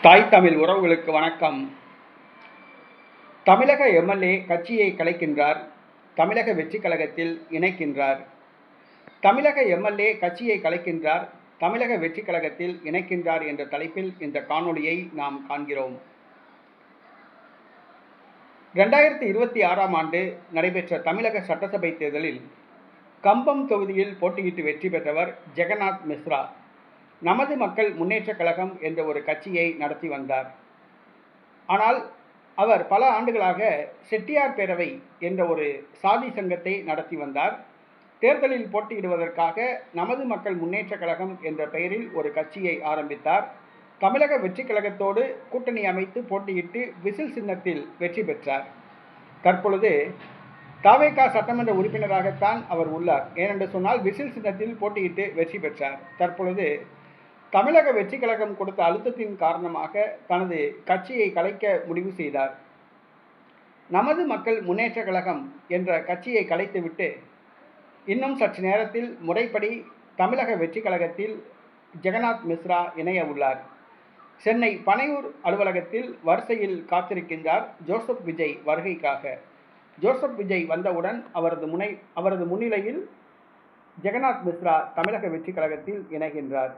தாய் தமிழ் உறவுகளுக்கு வணக்கம். தமிழக எம்எல்ஏ கட்சியை கலைக்கின்றார், தமிழக வெற்றி கழகத்தில் இணைக்கின்றார். தமிழக எம்எல்ஏ கட்சியை கலைக்கின்றார், தமிழக வெற்றி கழகத்தில் இணைக்கின்றார் என்ற தலைப்பில் இந்த காணொளியை நாம் காண்கிறோம். 2026ஆம் ஆண்டு நடைபெற்ற தமிழக சட்டசபை தேர்தலில் கம்பம் தொகுதியில் போட்டியிட்டு வெற்றி பெற்றவர் ஜெகநாத் மிஸ்ரா. நமது மக்கள் முன்னேற்றக் கழகம் என்ற ஒரு கட்சியை நடத்தி வந்தார். ஆனால் அவர் பல ஆண்டுகளாக செட்டியார் பேரவை என்ற ஒரு சாதி சங்கத்தை நடத்தி வந்தார். தேர்தலில் போட்டியிடுவதற்காக நமது மக்கள் முன்னேற்றக் கழகம் என்ற பெயரில் ஒரு கட்சியை ஆரம்பித்தார். தமிழக வெற்றி கழகத்தோடு கூட்டணி அமைத்து போட்டியிட்டு விசில் சின்னத்தில் வெற்றி பெற்றார். தற்பொழுது தவேகா சட்டமன்ற உறுப்பினராகத்தான் அவர் உள்ளார். ஏனென்று சொன்னால் விசில் சின்னத்தில் போட்டியிட்டு வெற்றி பெற்றார். தற்பொழுது தமிழக வெற்றி கழகம் கொடுத்த அழுத்தத்தின் காரணமாக தனது கட்சியை கலைக்க முடிவு செய்தார். நமது மக்கள் முன்னேற்ற கழகம் என்ற கட்சியை கலைத்துவிட்டு இன்னும் சற்று நேரத்தில் முறைப்படி தமிழக வெற்றி கழகத்தில் ஜெகநாத் மிஸ்ரா இணைய உள்ளார். சென்னை பனையூர் அலுவலகத்தில் வரிசையில் காத்திருக்கின்றார் ஜோசப் விஜய் வருகைக்காக. ஜோசப் விஜய் வந்தவுடன் அவரது முன்னிலையில் ஜெகநாத் மிஸ்ரா தமிழக வெற்றி கழகத்தில் இணைகின்றார்.